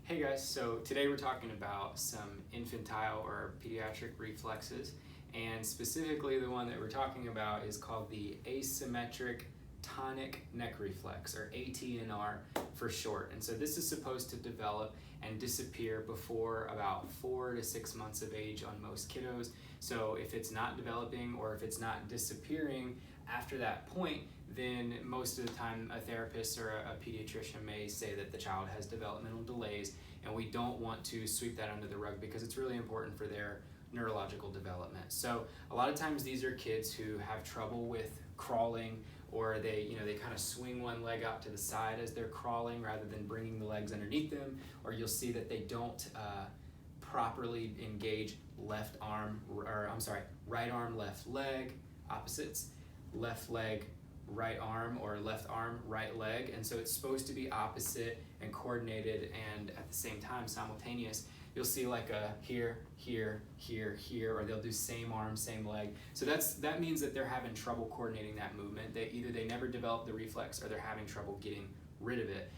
Hey guys, so today we're talking about some infantile or pediatric reflexes, and specifically the one that we're talking about is called the asymmetric tonic neck reflex, or ATNR for short. And so this is supposed to develop and disappear before about 4 to 6 months of age on most kiddos. So if it's not developing or if it's not disappearing after that point, then most of the time a therapist or a pediatrician may say that the child has developmental delays, and we don't want to sweep that under the rug because it's really important for their neurological development. So a lot of times these are kids who have trouble with crawling, or they kind of swing one leg out to the side as they're crawling rather than bringing the legs underneath them, or you'll see that they don't properly engage right arm, left leg, opposites, left leg, right arm, or left arm, right leg. And so it's supposed to be opposite and coordinated and at the same time simultaneous. You'll see like a here, here, here, here, or they'll do same arm, same leg. So that means that they're having trouble coordinating that movement. Either they never develop the reflex or they're having trouble getting rid of it.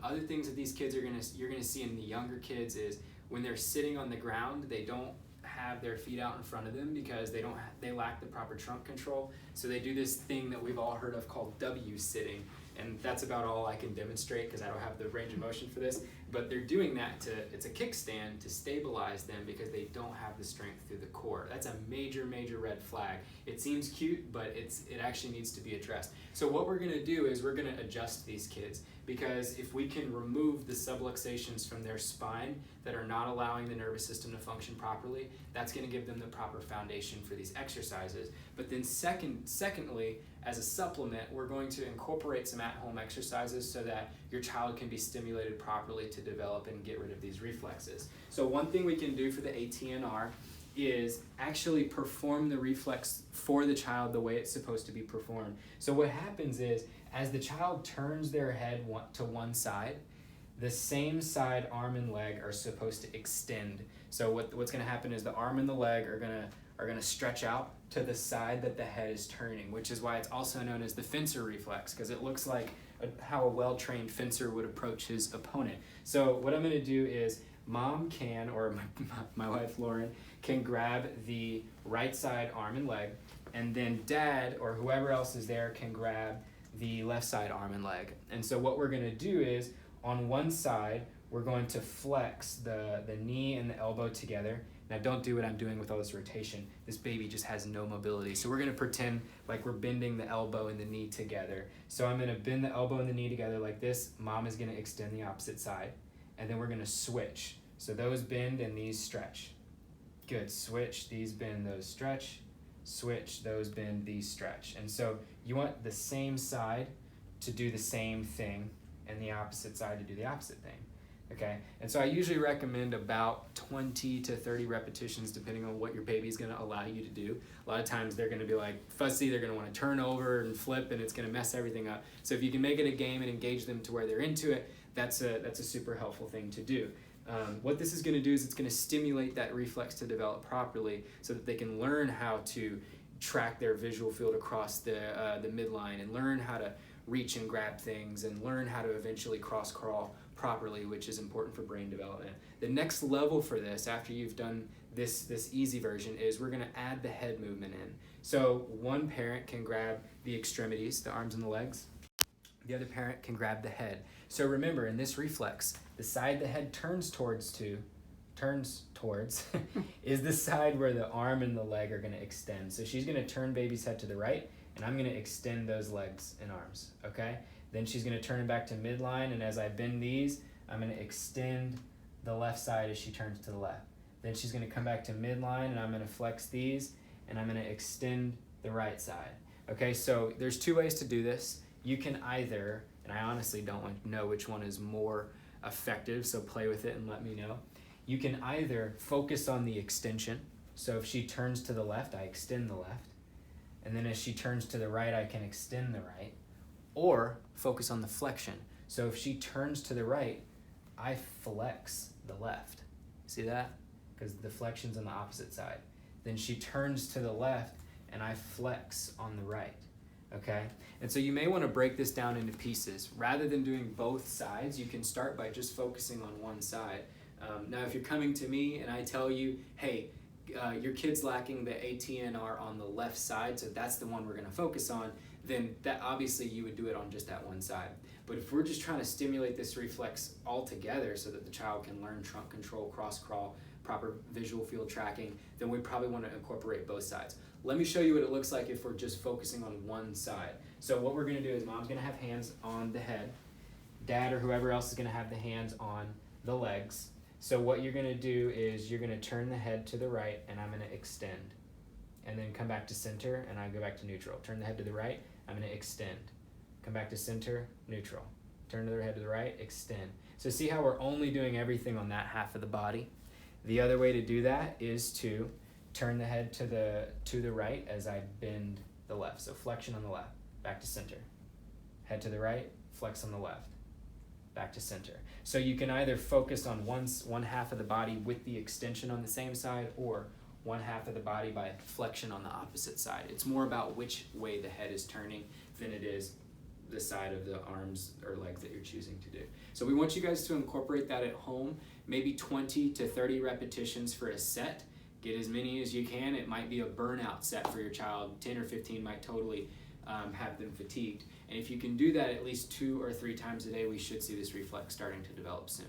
Other things that these kids you're gonna see in the younger kids is when they're sitting on the ground, they don't have their feet out in front of them because they lack the proper trunk control. So they do this thing that we've all heard of called W sitting, and that's about all I can demonstrate because I don't have the range of motion for this. But they're doing that it's a kickstand to stabilize them because they don't have the strength through the core. That's a major, major red flag. It seems cute, but it actually needs to be addressed. So what we're gonna do is we're gonna adjust these kids, because if we can remove the subluxations from their spine that are not allowing the nervous system to function properly, that's gonna give them the proper foundation for these exercises. But then secondly, as a supplement, we're going to incorporate some at-home exercises so that your child can be stimulated properly to develop and get rid of these reflexes. So one thing we can do for the ATNR is actually perform the reflex for the child the way it's supposed to be performed. So what happens is, as the child turns their head to one side, the same side arm and leg are supposed to extend. So what's going to happen is the arm and the leg are going to stretch out to the side that the head is turning, which is why it's also known as the fencer reflex, because it looks like how a well-trained fencer would approach his opponent. So what I'm going to do is mom can, or my wife Lauren, can grab the right side arm and leg, and then dad or whoever else is there can grab the left side arm and leg. And so what we're going to do is, on one side, we're going to flex the knee and the elbow together. Now don't do what I'm doing with all this rotation. This baby just has no mobility. So we're gonna pretend like we're bending the elbow and the knee together. So I'm gonna bend the elbow and the knee together like this. Mom is gonna extend the opposite side. And then we're gonna switch. So those bend and these stretch. Good, switch, these bend, those stretch. Switch, those bend, these stretch. And so you want the same side to do the same thing and the opposite side to do the opposite thing. Okay, and so I usually recommend about 20 to 30 repetitions depending on what your baby's gonna allow you to do. A lot of times they're gonna be like fussy, they're gonna wanna turn over and flip, and it's gonna mess everything up. So if you can make it a game and engage them to where they're into it, that's a super helpful thing to do. What this is gonna do is it's gonna stimulate that reflex to develop properly so that they can learn how to track their visual field across the midline, and learn how to reach and grab things, and learn how to eventually cross crawl properly, which is important for brain development. The next level for this, after you've done this easy version, is we're gonna add the head movement in. So one parent can grab the extremities, the arms and the legs. The other parent can grab the head. So remember, in this reflex, the side the head turns towards is the side where the arm and the leg are gonna extend. So she's gonna turn baby's head to the right, and I'm gonna extend those legs and arms, okay? Then she's gonna turn it back to midline, and as I bend these, I'm gonna extend the left side as she turns to the left. Then she's gonna come back to midline, and I'm gonna flex these, and I'm gonna extend the right side. Okay, so there's two ways to do this. You can either, and I honestly don't know which one is more effective, so play with it and let me know. You can either focus on the extension. So if she turns to the left, I extend the left. And then as she turns to the right, I can extend the right. Or focus on the flexion. So if she turns to the right, I flex the left. See that? Because the flexion's on the opposite side. Then she turns to the left, and I flex on the right. okay? And so you may want to break this down into pieces. Rather than doing both sides, you can start by just focusing on one side. Now, if you're coming to me and I tell you, hey, your kid's lacking the ATNR on the left side, so that's the one we're going to focus on, then that obviously you would do it on just that one side. But if we're just trying to stimulate this reflex all together so that the child can learn trunk control, cross crawl, proper visual field tracking, then we probably want to incorporate both sides. Let me show you what it looks like if we're just focusing on one side. So what we're going to do is mom's going to have hands on the head, dad or whoever else is going to have the hands on the legs. So what you're going to do is you're going to turn the head to the right, and I'm going to extend. And then come back to center, and I go back to neutral. Turn the head to the right, I'm going to extend. Come back to center, neutral. Turn the head to the right, extend. So see how we're only doing everything on that half of the body? The other way to do that is to turn the head to the right as I bend the left. So flexion on the left, back to center. Head to the right, flex on the left, back to center. So you can either focus on one half of the body with the extension on the same side, or one half of the body by flexion on the opposite side. It's more about which way the head is turning than it is the side of the arms or legs that you're choosing to do. So we want you guys to incorporate that at home, maybe 20 to 30 repetitions for a set. Get as many as you can. It might be a burnout set for your child. 10 or 15 might totally have them fatigued. And if you can do that at least 2 or 3 times a day, we should see this reflex starting to develop soon.